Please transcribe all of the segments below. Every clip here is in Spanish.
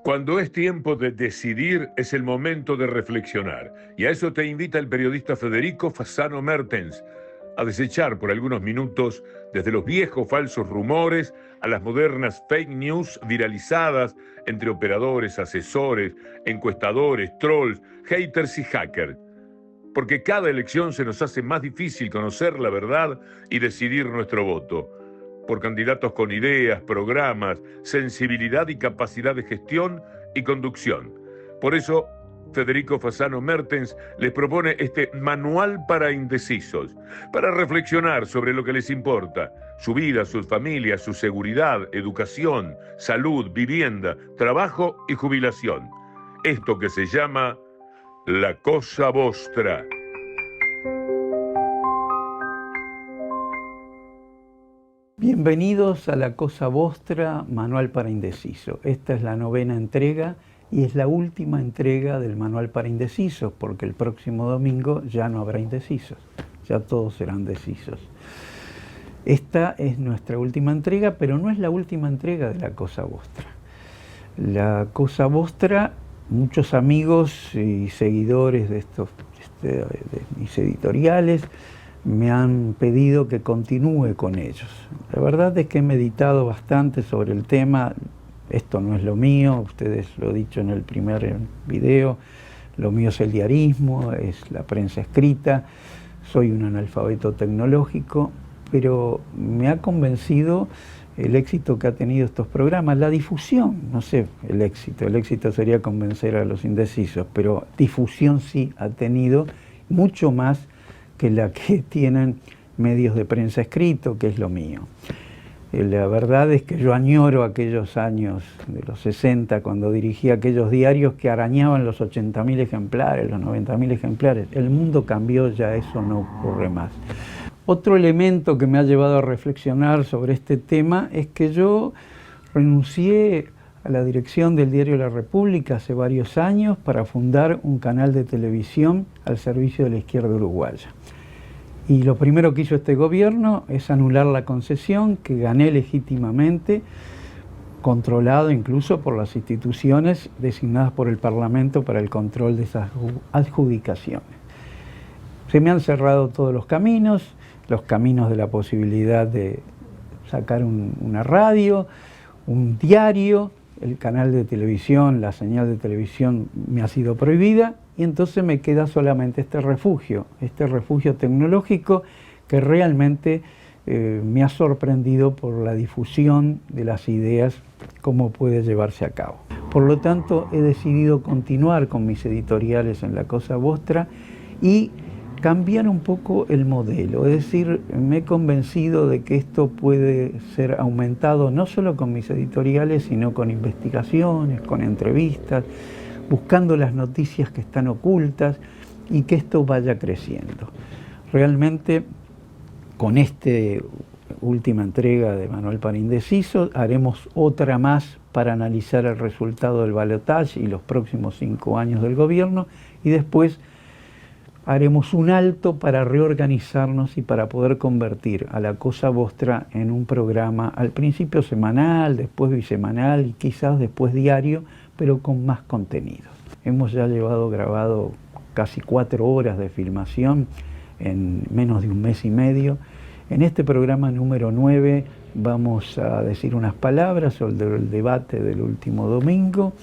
Cuando es tiempo de decidir, es el momento de reflexionar. Y a eso te invita el periodista Federico Fasano Mertens, a desechar por algunos minutos desde los viejos falsos rumores a las modernas fake news viralizadas entre operadores, asesores, encuestadores, trolls, haters y hackers. Porque cada elección se nos hace más difícil conocer la verdad y decidir nuestro voto. Por candidatos con ideas, programas, sensibilidad y capacidad de gestión y conducción. Por eso, Federico Fasano Mertens les propone este manual para indecisos, para reflexionar sobre lo que les importa, su vida, sus familias, su seguridad, educación, salud, vivienda, trabajo y jubilación. Esto que se llama La Cosa Vostra. Bienvenidos a La Cosa Vostra, Manual para Indecisos. Esta es la 9ª entrega y es la última entrega del Manual para Indecisos, porque el próximo domingo ya no habrá indecisos, ya todos serán decisos. Esta es nuestra última entrega, pero no es la última entrega de La Cosa Vostra. La Cosa Vostra, muchos amigos y seguidores de mis editoriales me han pedido que continúe con ellos. La verdad es que he meditado bastante sobre el tema. Esto no es lo mío, ustedes lo he dicho en el primer video, lo mío es el diarismo, es la prensa escrita, soy un analfabeto tecnológico, pero me ha convencido el éxito que ha tenido estos programas, la difusión, no sé, el éxito sería convencer a los indecisos, pero difusión sí ha tenido mucho más que la que tienen medios de prensa escrito, que es lo mío. La verdad es que yo añoro aquellos años de los 60, cuando dirigía aquellos diarios que arañaban los 80.000 ejemplares, los 90.000 ejemplares. El mundo cambió, ya eso no ocurre más. Otro elemento que me ha llevado a reflexionar sobre este tema es que yo renuncié a la dirección del diario La República hace varios años para fundar un canal de televisión al servicio de la izquierda uruguaya. Y lo primero que hizo este gobierno es anular la concesión que gané legítimamente, controlado incluso por las instituciones designadas por el Parlamento para el control de esas adjudicaciones. Se me han cerrado todos los caminos de la posibilidad de sacar una radio, un diario, el canal de televisión, la señal de televisión me ha sido prohibida, y entonces me queda solamente este refugio tecnológico que realmente me ha sorprendido por la difusión de las ideas, cómo puede llevarse a cabo. Por lo tanto, he decidido continuar con mis editoriales en La Cosa Vostra y cambiar un poco el modelo, es decir, me he convencido de que esto puede ser aumentado no solo con mis editoriales, sino con investigaciones, con entrevistas, buscando las noticias que están ocultas y que esto vaya creciendo. Realmente, con esta última entrega de Manual para Indecisos, haremos otra más para analizar el resultado del balotaje y los próximos 5 años del gobierno, y después haremos un alto para reorganizarnos y para poder convertir a La Cosa Vostra en un programa al principio semanal, después bisemanal y quizás después diario, pero con más contenidos. Hemos ya grabado casi 4 horas de filmación en menos de un mes y medio. En este programa número 9 vamos a decir unas palabras sobre el debate del último domingo,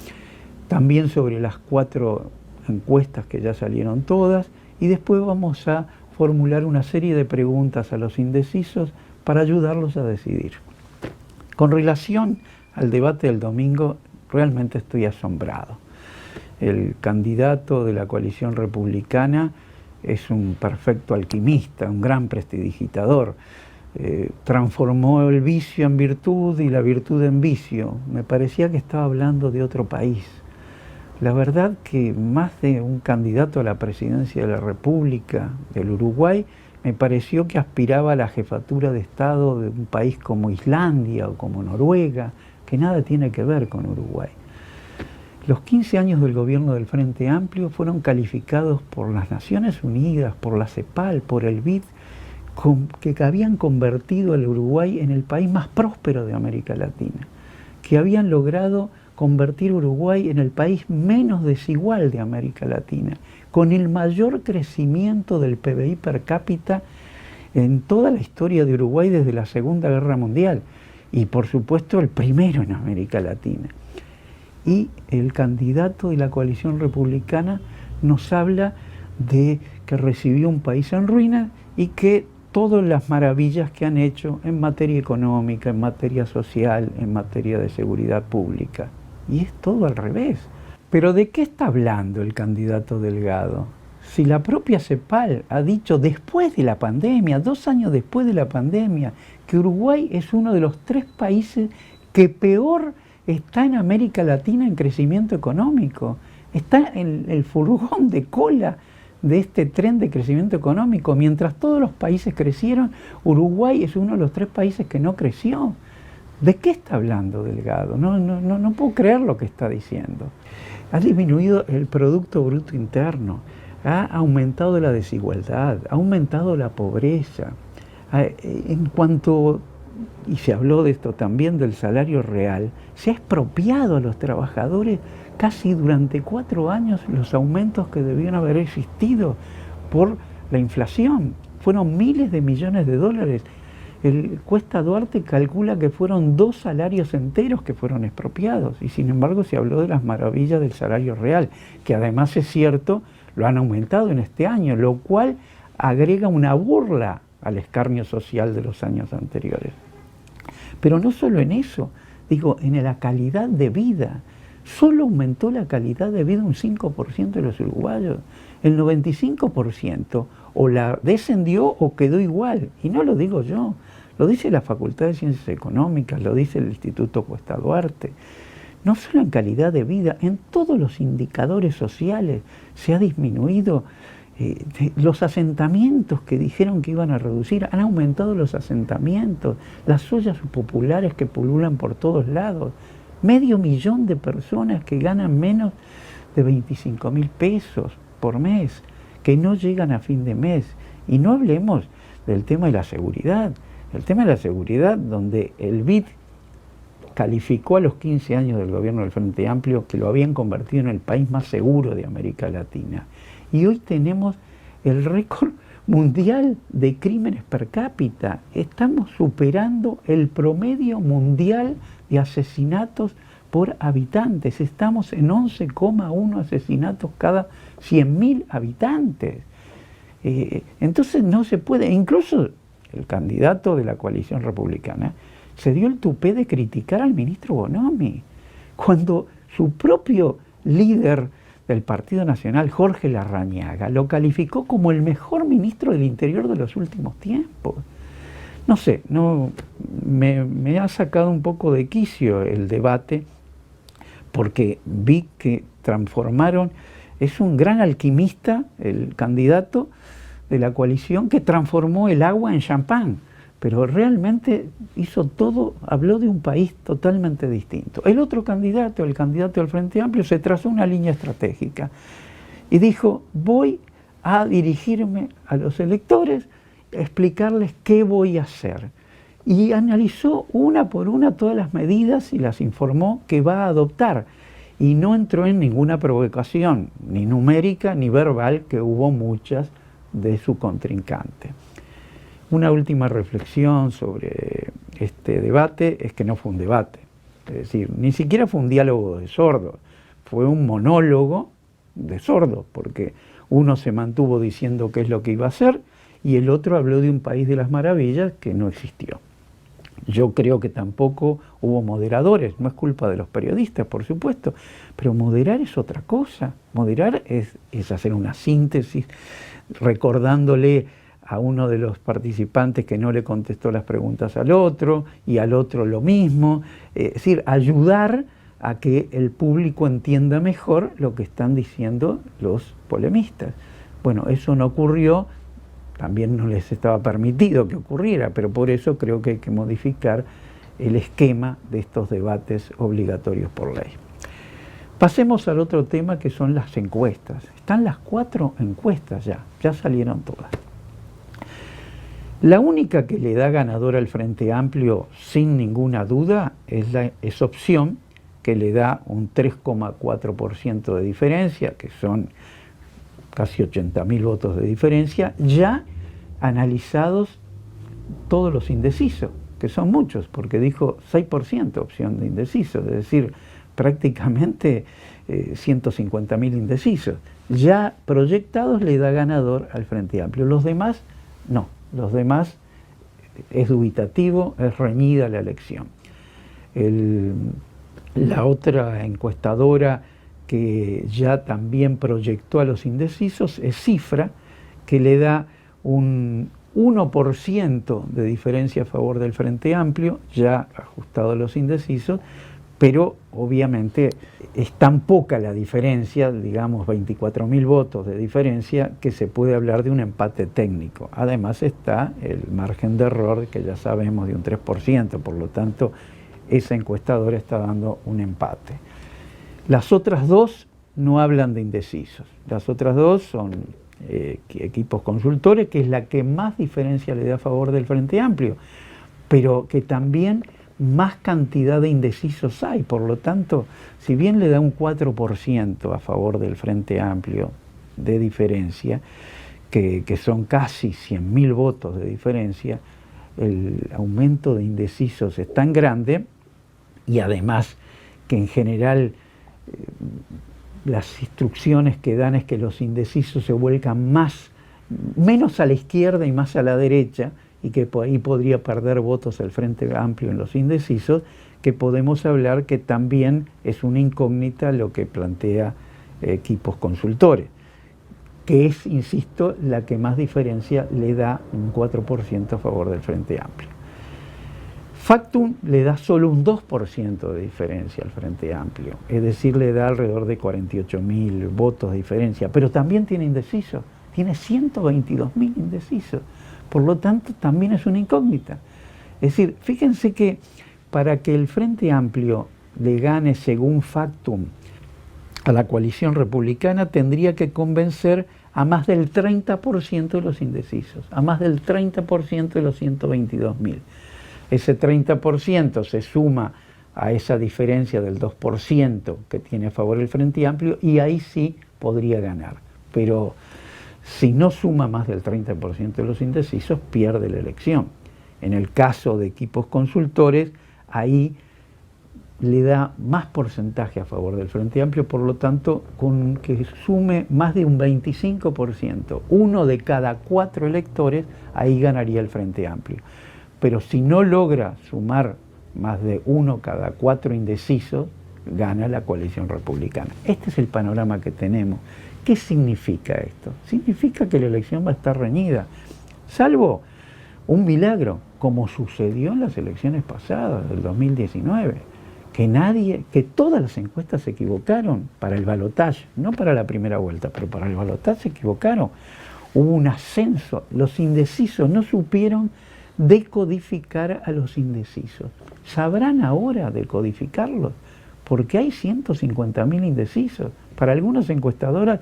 también sobre las 4 encuestas que ya salieron todas, y después vamos a formular una serie de preguntas a los indecisos para ayudarlos a decidir. Con relación al debate del domingo, realmente estoy asombrado. El candidato de la coalición republicana es un perfecto alquimista, un gran prestidigitador. Transformó el vicio en virtud y la virtud en vicio. Me parecía que estaba hablando de otro país. La verdad que más de un candidato a la presidencia de la República del Uruguay me pareció que aspiraba a la jefatura de Estado de un país como Islandia o como Noruega, que nada tiene que ver con Uruguay. Los 15 años del gobierno del Frente Amplio fueron calificados por las Naciones Unidas, por la CEPAL, por el BID, que habían convertido al Uruguay en el país más próspero de América Latina, que habían logrado convertir Uruguay en el país menos desigual de América Latina, con el mayor crecimiento del PBI per cápita en toda la historia de Uruguay desde la Segunda Guerra Mundial, y por supuesto el primero en América Latina. Y el candidato de la coalición republicana nos habla de que recibió un país en ruina y que todas las maravillas que han hecho en materia económica, en materia social, en materia de seguridad pública. Y es todo al revés. Pero ¿de qué está hablando el candidato Delgado? Si la propia CEPAL ha dicho después de la pandemia, 2 años después de la pandemia, que Uruguay es uno de los 3 países que peor está en América Latina en crecimiento económico. Está en el furgón de cola de este tren de crecimiento económico. Mientras todos los países crecieron, Uruguay es uno de los 3 países que no creció. ¿De qué está hablando Delgado? No puedo creer lo que está diciendo. Ha disminuido el Producto Bruto Interno, ha aumentado la desigualdad, ha aumentado la pobreza. En cuanto, y se habló de esto también, del salario real, se ha expropiado a los trabajadores casi durante 4 años los aumentos que debían haber existido por la inflación. Fueron miles de millones de dólares. El Cuesta Duarte calcula que fueron 2 salarios enteros que fueron expropiados, y sin embargo se habló de las maravillas del salario real, que además es cierto, lo han aumentado en este año, lo cual agrega una burla al escarnio social de los años anteriores. Pero no solo en eso, digo, en la calidad de vida. Solo aumentó la calidad de vida un 5% de los uruguayos. El 95% o la descendió o quedó igual. Y no lo digo yo, lo dice la Facultad de Ciencias Económicas, lo dice el Instituto Cuesta Duarte. No solo en calidad de vida, en todos los indicadores sociales se ha disminuido. Los asentamientos que dijeron que iban a reducir, han aumentado los asentamientos, las ollas populares que pululan por todos lados. 500.000 de personas que ganan menos de 25.000 pesos por mes, que no llegan a fin de mes. Y no hablemos del tema de la seguridad. El tema de la seguridad, donde el BID calificó a los 15 años del gobierno del Frente Amplio que lo habían convertido en el país más seguro de América Latina. Y hoy tenemos el récord mundial de crímenes per cápita. Estamos superando el promedio mundial de asesinatos por habitantes. Estamos en 11,1 asesinatos cada 100.000 habitantes. Entonces no se puede, incluso el candidato de la coalición republicana se dio el tupé de criticar al ministro Bonomi, cuando su propio líder del Partido Nacional, Jorge Larrañaga, lo calificó como el mejor ministro del Interior de los últimos tiempos. No sé, me ha sacado un poco de quicio el debate, porque vi que transformaron, es un gran alquimista el candidato de la coalición que transformó el agua en champán, pero realmente hizo todo, habló de un país totalmente distinto. El otro candidato, el candidato del Frente Amplio, se trazó una línea estratégica y dijo: voy a dirigirme a los electores, a explicarles qué voy a hacer. Y analizó una por una todas las medidas y las informó que va a adoptar. Y no entró en ninguna provocación, ni numérica ni verbal, que hubo muchas de su contrincante. Una última reflexión sobre este debate es que no fue un debate. Es decir, ni siquiera fue un diálogo de sordos, fue un monólogo de sordos, porque uno se mantuvo diciendo qué es lo que iba a hacer y el otro habló de un país de las maravillas que no existió. Yo creo que tampoco hubo moderadores, no es culpa de los periodistas, por supuesto, pero moderar es otra cosa. Moderar es hacer una síntesis, recordándole a uno de los participantes que no le contestó las preguntas al otro y al otro lo mismo. Es decir, ayudar a que el público entienda mejor lo que están diciendo los polemistas. Bueno, eso no ocurrió. También no les estaba permitido que ocurriera, pero por eso creo que hay que modificar el esquema de estos debates obligatorios por ley. Pasemos al otro tema, que son las encuestas. Están las 4 encuestas ya salieron todas. La única que le da ganadora al Frente Amplio sin ninguna duda es Opción, que le da un 3,4% de diferencia, que son casi 80.000 votos de diferencia, ya analizados todos los indecisos, que son muchos, porque dijo 6% opción de indecisos, es decir, prácticamente 150.000 indecisos. Ya proyectados le da ganador al Frente Amplio. Los demás, no. Los demás es dubitativo, es reñida la elección. La otra encuestadora que ya también proyectó a los indecisos es Cifra, que le da un 1% de diferencia a favor del Frente Amplio, ya ajustado a los indecisos, pero obviamente es tan poca la diferencia, digamos 24.000 votos de diferencia, que se puede hablar de un empate técnico. Además está el margen de error, que ya sabemos, de un 3%, por lo tanto esa encuestadora está dando un empate. Las otras dos no hablan de indecisos, las otras dos son equipos consultores, que es la que más diferencia le da a favor del Frente Amplio, pero que también más cantidad de indecisos hay. Por lo tanto, si bien le da un 4% a favor del Frente Amplio de diferencia, que son casi 100.000 votos de diferencia, el aumento de indecisos es tan grande, y además que en general las instrucciones que dan es que los indecisos se vuelcan menos a la izquierda y más a la derecha, y que ahí podría perder votos el Frente Amplio en los indecisos, que podemos hablar que también es una incógnita lo que plantea equipos consultores, que es, insisto, la que más diferencia le da, un 4% a favor del Frente Amplio. Factum le da solo un 2% de diferencia al Frente Amplio, es decir, le da alrededor de 48.000 votos de diferencia, pero también tiene indecisos, tiene 122.000 indecisos. Por lo tanto, también es una incógnita. Es decir, fíjense que para que el Frente Amplio le gane, según Factum, a la coalición republicana, tendría que convencer a más del 30% de los indecisos, a más del 30% de los 122.000. Ese 30% se suma a esa diferencia del 2% que tiene a favor el Frente Amplio, y ahí sí podría ganar. Pero si no suma más del 30% de los indecisos, pierde la elección. En el caso de equipos consultores, ahí le da más porcentaje a favor del Frente Amplio, por lo tanto, con que sume más de un 25%, uno de cada 4 electores, ahí ganaría el Frente Amplio. Pero si no logra sumar más de 1 cada 4 indecisos, gana la coalición republicana. Este es el panorama que tenemos. ¿Qué significa esto? Significa que la elección va a estar reñida, salvo un milagro, como sucedió en las elecciones pasadas, del 2019, que todas las encuestas se equivocaron para el balotaje, no para la primera vuelta, pero para el balotaje se equivocaron. Hubo un ascenso, los indecisos no supieron decodificar a los indecisos. ¿Sabrán ahora decodificarlos? Porque hay 150.000 indecisos. Para algunas encuestadoras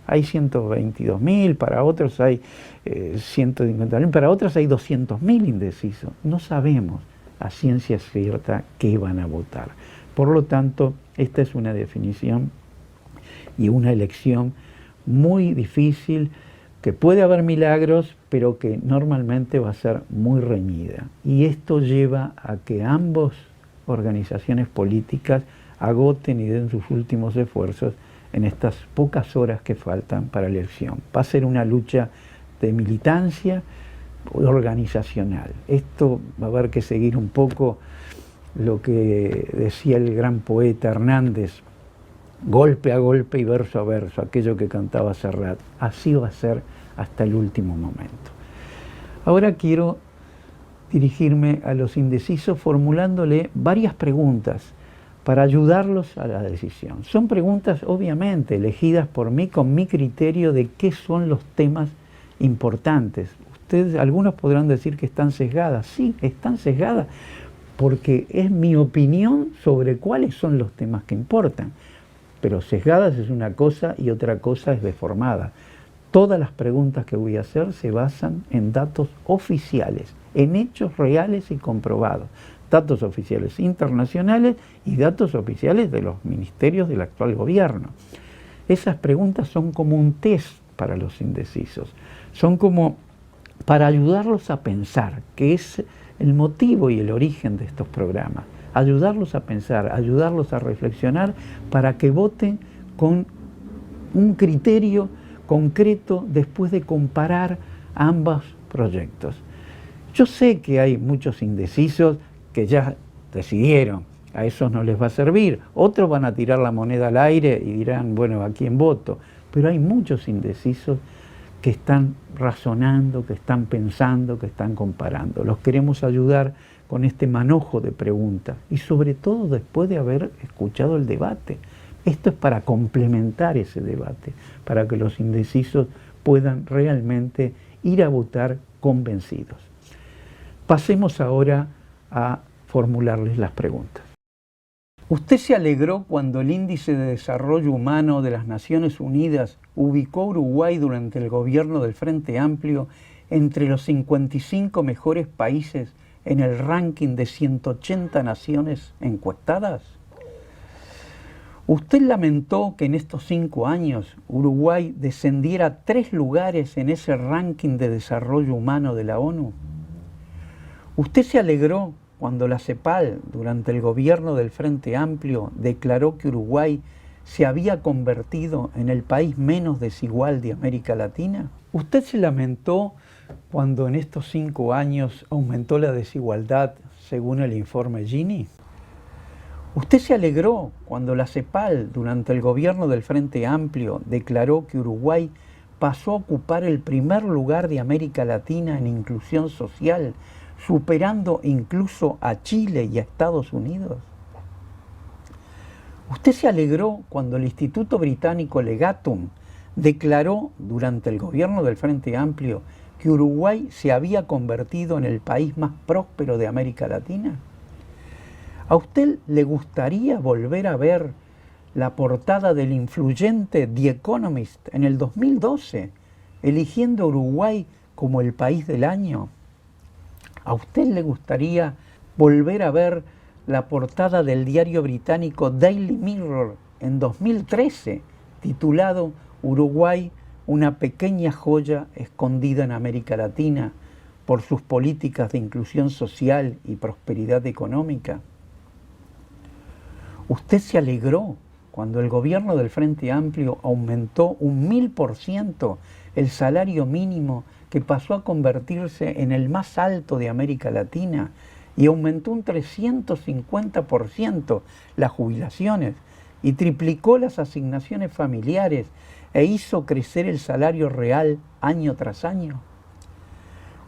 hay 122.000, para otros hay 150.000, para otras hay 200.000 indecisos. No sabemos a ciencia cierta qué van a votar. Por lo tanto, esta es una definición y una elección muy difícil, que puede haber milagros, pero que normalmente va a ser muy reñida. Y esto lleva a que ambas organizaciones políticas agoten y den sus últimos esfuerzos en estas pocas horas que faltan para la elección. Va a ser una lucha de militancia organizacional. Esto va a haber que seguir un poco lo que decía el gran poeta Hernández, golpe a golpe y verso a verso, aquello que cantaba Serrat. Así va a ser hasta el último momento. Ahora quiero dirigirme a los indecisos formulándole varias preguntas para ayudarlos a la decisión. Son preguntas obviamente elegidas por mí con mi criterio de qué son los temas importantes. Ustedes, algunos podrán decir que están sesgadas. Sí, están sesgadas porque es mi opinión sobre cuáles son los temas que importan. Pero sesgadas es una cosa y otra cosa es deformada. Todas las preguntas que voy a hacer se basan en datos oficiales, en hechos reales y comprobados. datos oficiales internacionales y datos oficiales de los ministerios del actual gobierno. Esas preguntas son como un test para los indecisos, son como para ayudarlos a pensar, que es el motivo y el origen de estos programas, ayudarlos a pensar, ayudarlos a reflexionar para que voten con un criterio concreto después de comparar ambos proyectos. Yo sé que hay muchos indecisos que ya decidieron, a esos no les va a servir, otros van a tirar la moneda al aire y dirán, bueno, ¿a quién voto? Pero hay muchos indecisos que están razonando, que están pensando, que están comparando. Los queremos ayudar con este manojo de preguntas y sobre todo después de haber escuchado el debate. Esto es para complementar ese debate, para que los indecisos puedan realmente ir a votar convencidos. Pasemos ahora a formularles las preguntas. ¿Usted se alegró cuando el Índice de Desarrollo Humano de las Naciones Unidas ubicó a Uruguay durante el gobierno del Frente Amplio entre los 55 mejores países en el ranking de 180 naciones encuestadas? ¿Usted lamentó que en estos 5 años Uruguay descendiera 3 lugares en ese ranking de desarrollo humano de la ONU? ¿Usted se alegró cuando la CEPAL, durante el gobierno del Frente Amplio, declaró que Uruguay se había convertido en el país menos desigual de América Latina? ¿Usted se lamentó cuando en estos 5 años aumentó la desigualdad según el informe Gini? ¿Usted se alegró cuando la CEPAL, durante el gobierno del Frente Amplio, declaró que Uruguay pasó a ocupar el primer lugar de América Latina en inclusión social, superando incluso a Chile y a Estados Unidos? ¿Usted se alegró cuando el Instituto Británico Legatum declaró durante el gobierno del Frente Amplio que Uruguay se había convertido en el país más próspero de América Latina? ¿A usted le gustaría volver a ver la portada del influyente The Economist en el 2012, eligiendo a Uruguay como el país del año? ¿A usted le gustaría volver a ver la portada del diario británico Daily Mirror en 2013, titulado Uruguay, una pequeña joya escondida en América Latina por sus políticas de inclusión social y prosperidad económica? ¿Usted se alegró cuando el gobierno del Frente Amplio aumentó un 1000% el salario mínimo, que pasó a convertirse en el más alto de América Latina, y aumentó un 350% las jubilaciones y triplicó las asignaciones familiares e hizo crecer el salario real año tras año?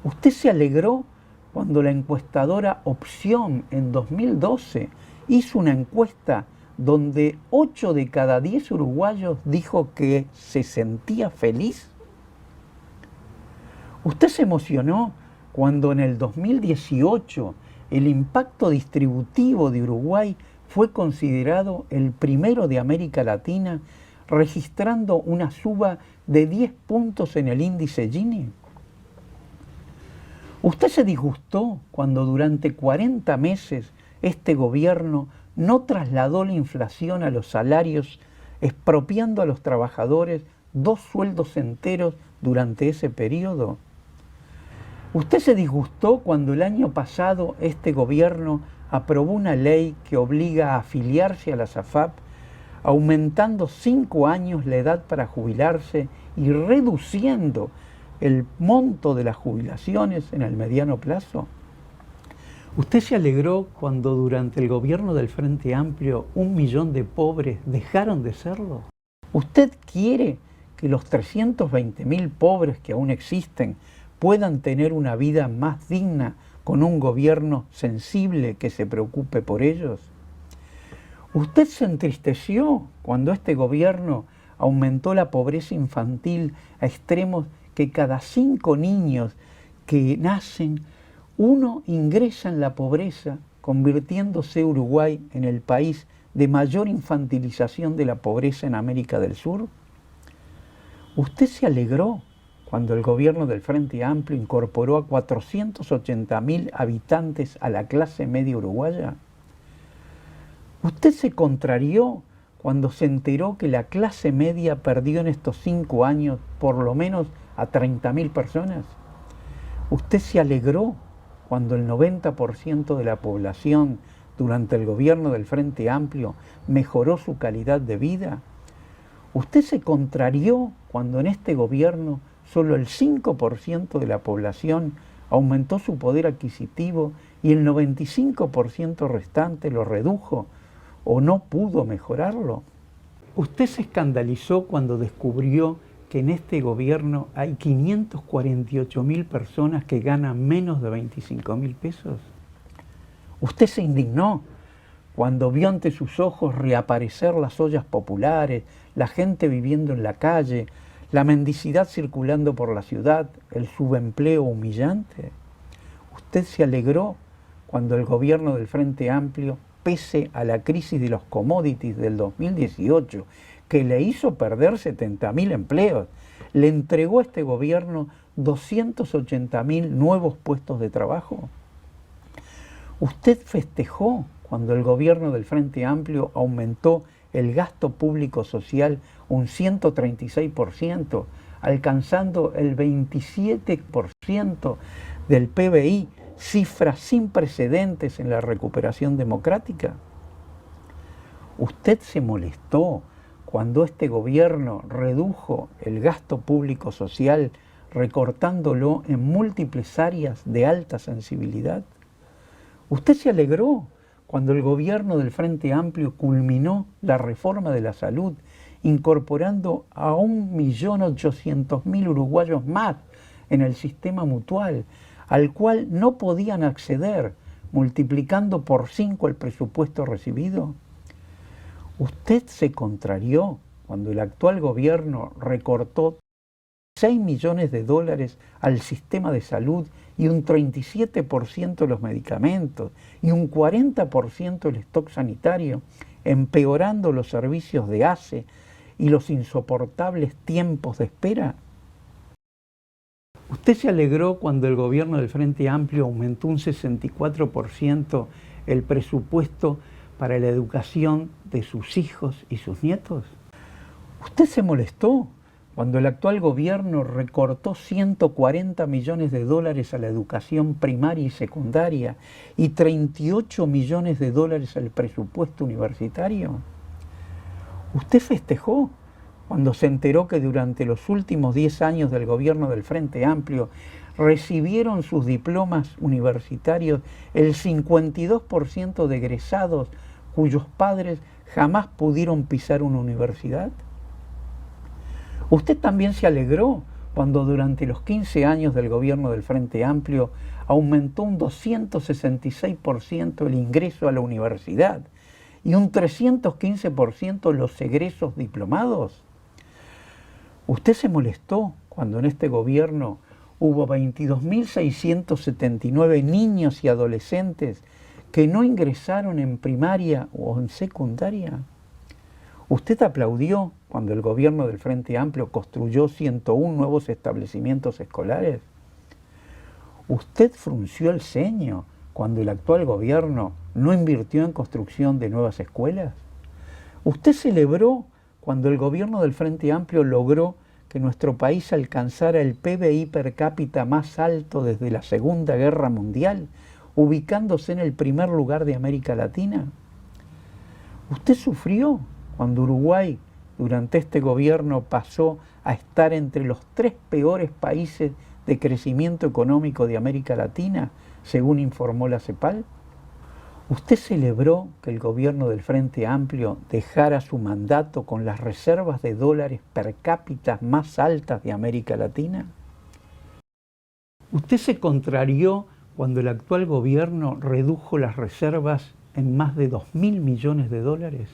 ¿Usted se alegró cuando la encuestadora Opción en 2012 hizo una encuesta donde 8 de cada 10 uruguayos dijo que se sentía feliz? ¿Usted se emocionó cuando en el 2018 el impacto distributivo de Uruguay fue considerado el primero de América Latina, registrando una suba de 10 puntos en el índice Gini? ¿Usted se disgustó cuando durante 40 meses este gobierno no trasladó la inflación a los salarios, expropiando a los trabajadores 2 sueldos enteros durante ese periodo? ¿Usted se disgustó cuando el año pasado este gobierno aprobó una ley que obliga a afiliarse a la SAFAP, aumentando 5 años la edad para jubilarse y reduciendo el monto de las jubilaciones en el mediano plazo? ¿Usted se alegró cuando durante el gobierno del Frente Amplio 1 millón de pobres dejaron de serlo? ¿Usted quiere que los 320.000 pobres que aún existen puedan tener una vida más digna con un gobierno sensible que se preocupe por ellos? ¿Usted se entristeció cuando este gobierno aumentó la pobreza infantil a extremos que cada 5 niños que nacen, 1 ingresa en la pobreza, convirtiéndose Uruguay en el país de mayor infantilización de la pobreza en América del Sur? ¿Usted se alegró cuando el gobierno del Frente Amplio incorporó a 480.000 habitantes a la clase media uruguaya? ¿Usted se contrarió cuando se enteró que la clase media perdió en estos 5 años por lo menos a 30.000 personas? ¿Usted se alegró cuando el 90% de la población durante el gobierno del Frente Amplio mejoró su calidad de vida? ¿Usted se contrarió cuando en este gobierno solo el 5% de la población aumentó su poder adquisitivo y el 95% restante lo redujo o no pudo mejorarlo? ¿Usted se escandalizó cuando descubrió que en este gobierno hay 548.000 personas que ganan menos de 25.000 pesos? ¿Usted se indignó cuando vio ante sus ojos reaparecer las ollas populares, la gente viviendo en la calle, la mendicidad circulando por la ciudad, el subempleo humillante? ¿Usted se alegró cuando el gobierno del Frente Amplio, pese a la crisis de los commodities del 2018, que le hizo perder 70.000 empleos, le entregó a este gobierno 280.000 nuevos puestos de trabajo? ¿Usted festejó cuando el gobierno del Frente Amplio aumentó el gasto público social un 136%, alcanzando el 27% del PBI, cifras sin precedentes en la recuperación democrática? ¿Usted se molestó cuando este gobierno redujo el gasto público social recortándolo en múltiples áreas de alta sensibilidad? ¿Usted se alegró cuando el gobierno del Frente Amplio culminó la reforma de la salud, incorporando a 1.800.000 uruguayos más en el sistema mutual, al cual no podían acceder, multiplicando por 5 el presupuesto recibido? ¿Usted se contrarió cuando el actual gobierno recortó 6 millones de dólares al sistema de salud y un 37% de los medicamentos y un 40% el stock sanitario, empeorando los servicios de ACE y los insoportables tiempos de espera? ¿Usted se alegró cuando el gobierno del Frente Amplio aumentó un 64% el presupuesto para la educación de sus hijos y sus nietos? ¿Usted se molestó cuando el actual gobierno recortó 140 millones de dólares a la educación primaria y secundaria y 38 millones de dólares al presupuesto universitario? ¿Usted festejó cuando se enteró que durante los últimos 10 años del gobierno del Frente Amplio recibieron sus diplomas universitarios el 52% de egresados cuyos padres jamás pudieron pisar una universidad? ¿Usted también se alegró cuando durante los 15 años del gobierno del Frente Amplio aumentó un 266% el ingreso a la universidad y un 315% los egresos diplomados? ¿Usted se molestó cuando en este gobierno hubo 22.679 niños y adolescentes que no ingresaron en primaria o en secundaria? ¿Usted aplaudió cuando el gobierno del Frente Amplio construyó 101 nuevos establecimientos escolares? ¿Usted frunció el ceño cuando el actual gobierno no invirtió en construcción de nuevas escuelas? ¿Usted celebró cuando el gobierno del Frente Amplio logró que nuestro país alcanzara el PBI per cápita más alto desde la Segunda Guerra Mundial, ubicándose en el primer lugar de América Latina? ¿Usted sufrió cuando Uruguay durante este gobierno pasó a estar entre los 3 peores países de crecimiento económico de América Latina, según informó la CEPAL? ¿Usted celebró que el gobierno del Frente Amplio dejara su mandato con las reservas de dólares per cápita más altas de América Latina? ¿Usted se contrarió cuando el actual gobierno redujo las reservas en más de 2.000 millones de dólares?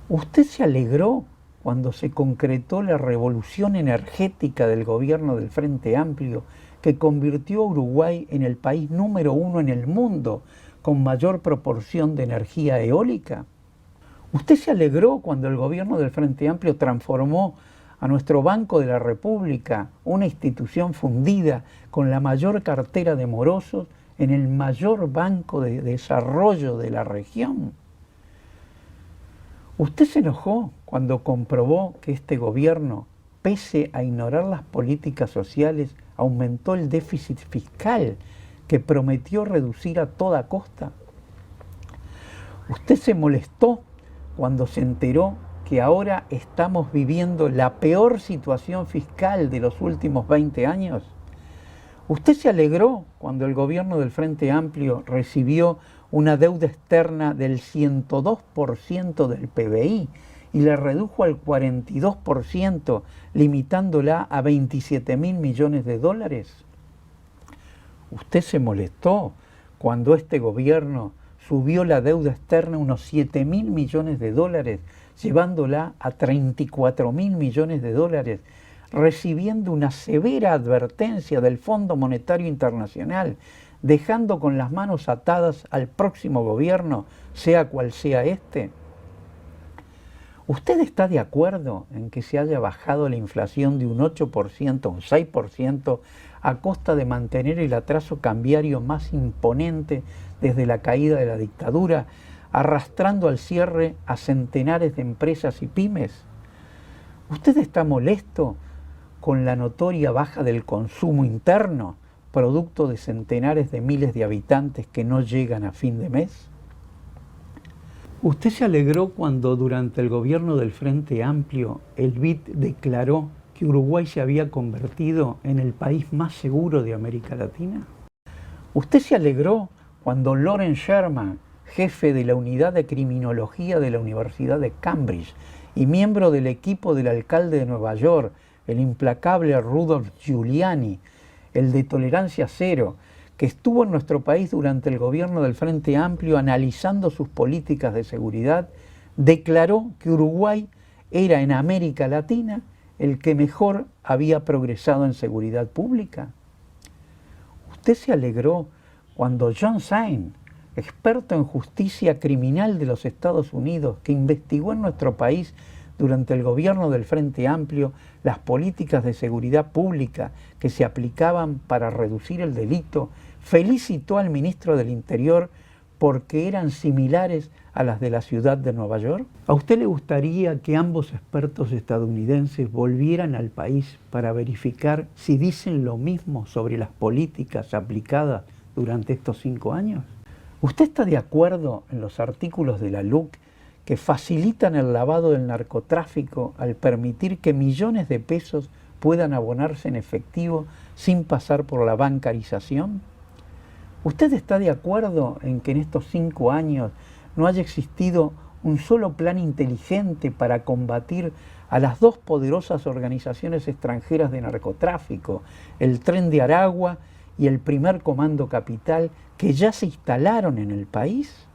¿Usted se alegró cuando se concretó la revolución energética del gobierno del Frente Amplio que convirtió a Uruguay en el país número 1 en el mundo con mayor proporción de energía eólica? ¿Usted se alegró cuando el gobierno del Frente Amplio transformó a nuestro Banco de la República, una institución fundida con la mayor cartera de morosos en el mayor banco de desarrollo de la región. Usted se enojó cuando comprobó que este gobierno, pese a ignorar las políticas sociales, aumentó el déficit fiscal que prometió reducir a toda costa. Usted se molestó cuando se enteró que ahora estamos viviendo la peor situación fiscal de los últimos 20 años. Usted se alegró cuando el gobierno del Frente Amplio recibió una deuda externa del 102% del PBI y la redujo al 42%, limitándola a 27.000 millones de dólares. Usted se molestó cuando este gobierno subió la deuda externa unos 7.000 millones de dólares, llevándola a 34.000 millones de dólares, recibiendo una severa advertencia del Fondo Monetario Internacional, dejando con las manos atadas al próximo gobierno, sea cual sea este. ¿Usted está de acuerdo en que se haya bajado la inflación de un 8%, un 6%, a costa de mantener el atraso cambiario más imponente desde la caída de la dictadura, arrastrando al cierre a centenares de empresas y pymes? ¿Usted está molesto con la notoria baja del consumo interno, producto de centenares de miles de habitantes que no llegan a fin de mes? ¿Usted se alegró cuando durante el gobierno del Frente Amplio el BID declaró que Uruguay se había convertido en el país más seguro de América Latina? ¿Usted se alegró cuando Lawrence Sherman, jefe de la Unidad de Criminología de la Universidad de Cambridge y miembro del equipo del alcalde de Nueva York, el implacable Rudolph Giuliani, el de Tolerancia Cero, que estuvo en nuestro país durante el gobierno del Frente Amplio analizando sus políticas de seguridad, declaró que Uruguay era en América Latina el que mejor había progresado en seguridad pública? ¿Usted se alegró cuando John Sain, experto en justicia criminal de los Estados Unidos, que investigó en nuestro país durante el gobierno del Frente Amplio las políticas de seguridad pública que se aplicaban para reducir el delito, felicitó al ministro del Interior porque eran similares a las de la ciudad de Nueva York? ¿A usted le gustaría que ambos expertos estadounidenses volvieran al país para verificar si dicen lo mismo sobre las políticas aplicadas durante estos 5 años? ¿Usted está de acuerdo en los artículos de la LUC que facilitan el lavado del narcotráfico al permitir que millones de pesos puedan abonarse en efectivo sin pasar por la bancarización? ¿Usted está de acuerdo en que en estos 5 años no haya existido un solo plan inteligente para combatir a las 2 poderosas organizaciones extranjeras de narcotráfico, el Tren de Aragua y el Primer Comando Capital, que ya se instalaron en el país?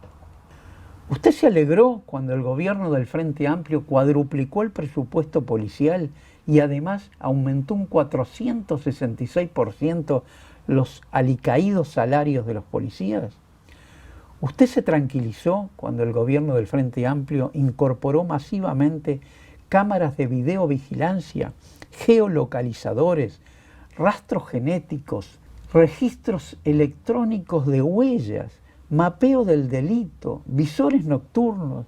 ¿Usted se alegró cuando el gobierno del Frente Amplio cuadruplicó el presupuesto policial y además aumentó un 466% los alicaídos salarios de los policías? ¿Usted se tranquilizó cuando el gobierno del Frente Amplio incorporó masivamente cámaras de videovigilancia, geolocalizadores, rastros genéticos, registros electrónicos de huellas, mapeo del delito, visores nocturnos,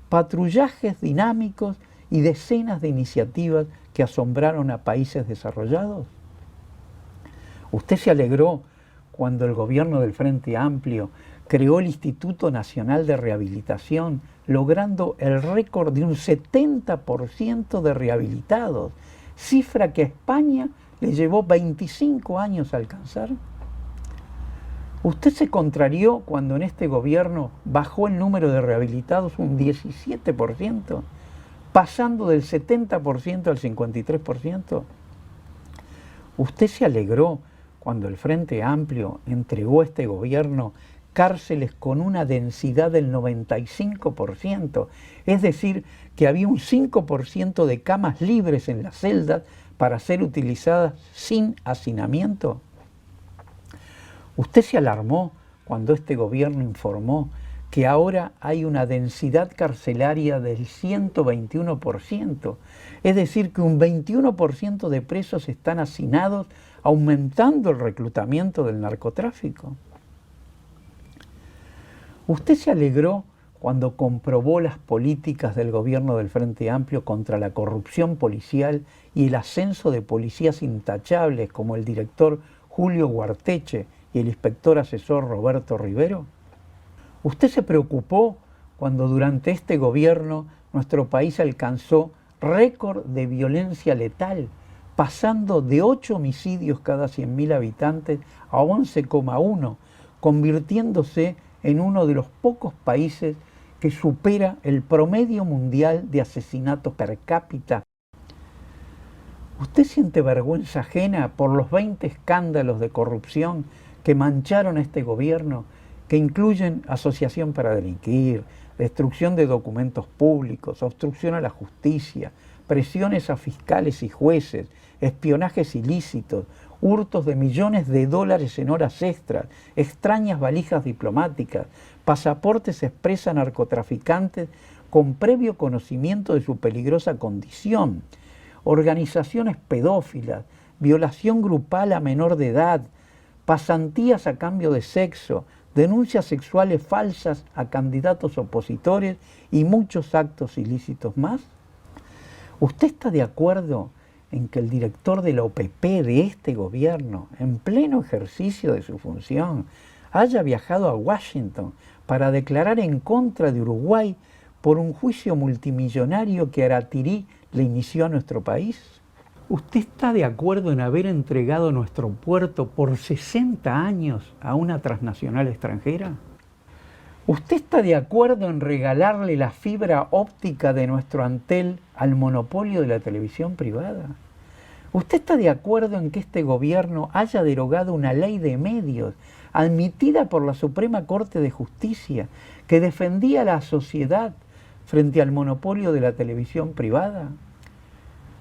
patrullajes dinámicos y decenas de iniciativas que asombraron a países desarrollados? ¿Usted se alegró cuando el gobierno del Frente Amplio creó el Instituto Nacional de Rehabilitación, logrando el récord de un 70% de rehabilitados, cifra que a España le llevó 25 años alcanzar? ¿Usted se contrarió cuando en este gobierno bajó el número de rehabilitados un 17%, pasando del 70% al 53%? ¿Usted se alegró cuando el Frente Amplio entregó a este gobierno cárceles con una densidad del 95%, es decir, que había un 5% de camas libres en las celdas para ser utilizadas sin hacinamiento? ¿Usted se alarmó cuando este gobierno informó que ahora hay una densidad carcelaria del 121%. Es decir, que un 21% de presos están hacinados, aumentando el reclutamiento del narcotráfico. ¿Usted se alegró cuando comprobó las políticas del gobierno del Frente Amplio contra la corrupción policial y el ascenso de policías intachables como el director Julio Guarteche y el inspector asesor Roberto Rivero? ¿Usted se preocupó cuando durante este gobierno nuestro país alcanzó récord de violencia letal, pasando de 8 homicidios cada 100.000 habitantes a 11,1, convirtiéndose en uno de los pocos países que supera el promedio mundial de asesinatos per cápita? ¿Usted siente vergüenza ajena por los 20 escándalos de corrupción que mancharon a este gobierno, que incluyen asociación para delinquir, destrucción de documentos públicos, obstrucción a la justicia, presiones a fiscales y jueces, espionajes ilícitos, hurtos de millones de dólares en horas extras, extrañas valijas diplomáticas, pasaportes expresa a narcotraficantes con previo conocimiento de su peligrosa condición, organizaciones pedófilas, violación grupal a menor de edad, pasantías a cambio de sexo, denuncias sexuales falsas a candidatos opositores y muchos actos ilícitos más? ¿Usted está de acuerdo en que el director de la OPP de este gobierno, en pleno ejercicio de su función, haya viajado a Washington para declarar en contra de Uruguay por un juicio multimillonario que Aratirí le inició a nuestro país? ¿Usted está de acuerdo en haber entregado nuestro puerto por 60 años a una transnacional extranjera? ¿Usted está de acuerdo en regalarle la fibra óptica de nuestro Antel al monopolio de la televisión privada? ¿Usted está de acuerdo en que este gobierno haya derogado una ley de medios admitida por la Suprema Corte de Justicia que defendía a la sociedad frente al monopolio de la televisión privada?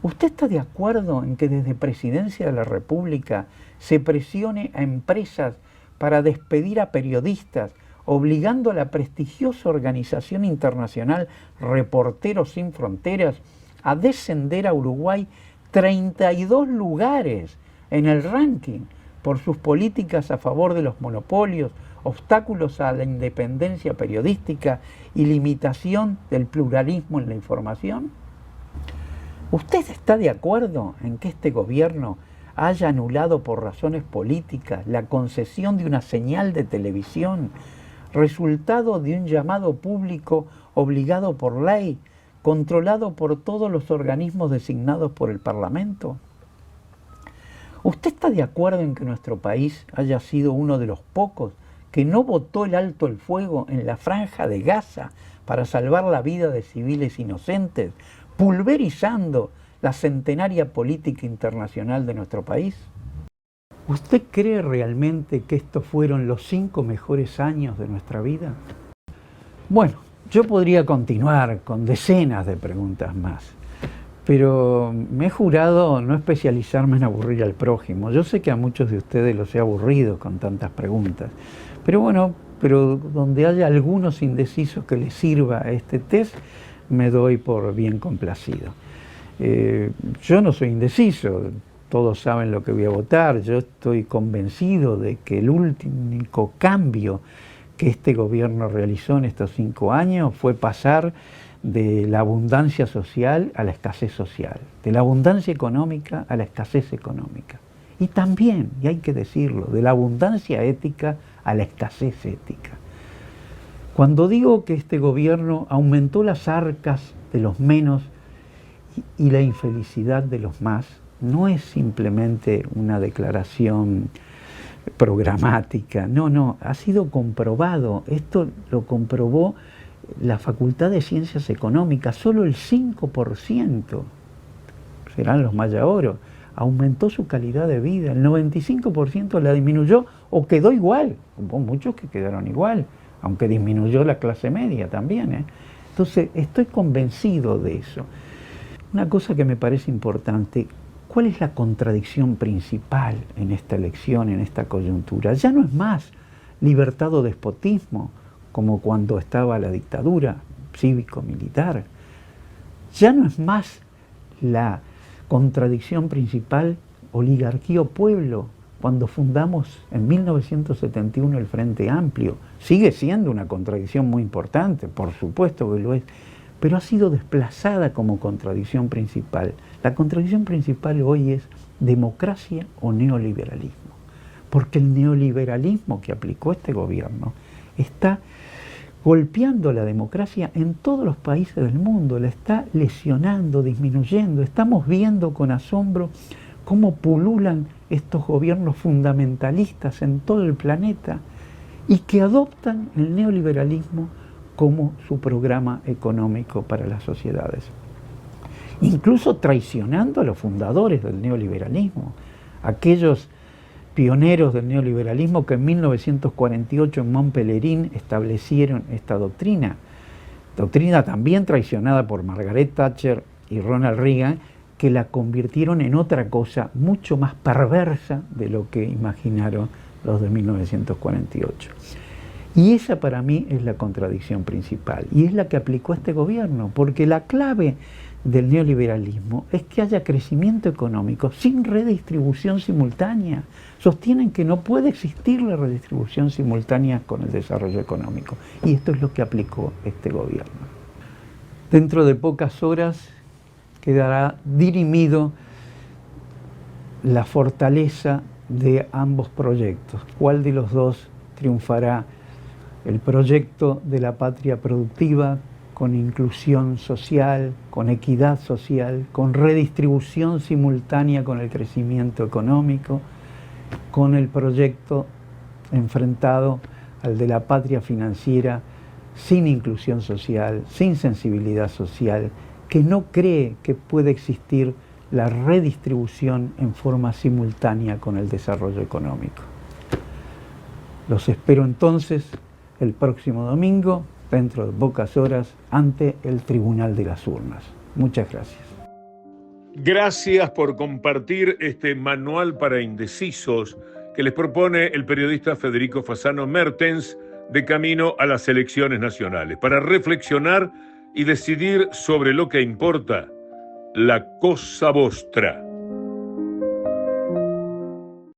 ¿Usted está de acuerdo en que desde Presidencia de la República se presione a empresas para despedir a periodistas, obligando a la prestigiosa organización internacional Reporteros Sin Fronteras a descender a Uruguay 32 lugares en el ranking por sus políticas a favor de los monopolios, obstáculos a la independencia periodística y limitación del pluralismo en la información? ¿Usted está de acuerdo en que este gobierno haya anulado por razones políticas la concesión de una señal de televisión, resultado de un llamado público obligado por ley, controlado por todos los organismos designados por el Parlamento? ¿Usted está de acuerdo en que nuestro país haya sido uno de los pocos que no votó el alto el fuego en la franja de Gaza para salvar la vida de civiles inocentes, pulverizando la centenaria política internacional de nuestro país? ¿Usted cree realmente que estos fueron los 5 mejores años de nuestra vida? Bueno, yo podría continuar con decenas de preguntas más, pero me he jurado no especializarme en aburrir al prójimo. Yo sé que a muchos de ustedes los he aburrido con tantas preguntas, pero bueno, donde haya algunos indecisos que les sirva a este test, me doy por bien complacido. Yo no soy indeciso, todos saben lo que voy a votar. Yo estoy convencido de que el único cambio que este gobierno realizó en estos 5 años fue pasar de la abundancia social a la escasez social, de la abundancia económica a la escasez económica. Y también, y hay que decirlo, de la abundancia ética a la escasez ética. Cuando digo que este gobierno aumentó las arcas de los menos y la infelicidad de los más, no es simplemente una declaración programática, no, ha sido comprobado. Esto lo comprobó la Facultad de Ciencias Económicas. Solo el 5%, serán los Mayaoro, aumentó su calidad de vida, el 95% la disminuyó o quedó igual. Hubo muchos que quedaron igual, aunque disminuyó la clase media también. Entonces, estoy convencido de eso. Una cosa que me parece importante, ¿cuál es la contradicción principal en esta elección, en esta coyuntura? Ya no es más libertad o despotismo, como cuando estaba la dictadura cívico-militar. Ya no es más la contradicción principal oligarquía o pueblo. Cuando fundamos en 1971 el Frente Amplio, sigue siendo una contradicción muy importante, por supuesto que lo es, pero ha sido desplazada como contradicción principal. La contradicción principal hoy es democracia o neoliberalismo, porque el neoliberalismo que aplicó este gobierno está golpeando la democracia en todos los países del mundo, la está lesionando, disminuyendo. Estamos viendo con asombro cómo pululan estos gobiernos fundamentalistas en todo el planeta y que adoptan el neoliberalismo como su programa económico para las sociedades. Incluso traicionando a los fundadores del neoliberalismo, aquellos pioneros del neoliberalismo que en 1948 en Montpellerin establecieron esta doctrina también traicionada por Margaret Thatcher y Ronald Reagan, que la convirtieron en otra cosa mucho más perversa de lo que imaginaron los de 1948. Y esa para mí es la contradicción principal, y es la que aplicó este gobierno, porque la clave del neoliberalismo es que haya crecimiento económico sin redistribución simultánea. Sostienen que no puede existir la redistribución simultánea con el desarrollo económico, y esto es lo que aplicó este gobierno. Dentro de pocas horas quedará dirimido la fortaleza de ambos proyectos. ¿Cuál de los dos triunfará? El proyecto de la patria productiva, con inclusión social, con equidad social, con redistribución simultánea con el crecimiento económico, con el proyecto enfrentado al de la patria financiera, sin inclusión social, sin sensibilidad social, que no cree que puede existir la redistribución en forma simultánea con el desarrollo económico. Los espero entonces el próximo domingo, dentro de pocas horas, ante el Tribunal de las Urnas. Muchas gracias. Gracias por compartir este manual para indecisos que les propone el periodista Federico Fasano Mertens de camino a las elecciones nacionales, para reflexionar y decidir sobre lo que importa, la cosa vostra.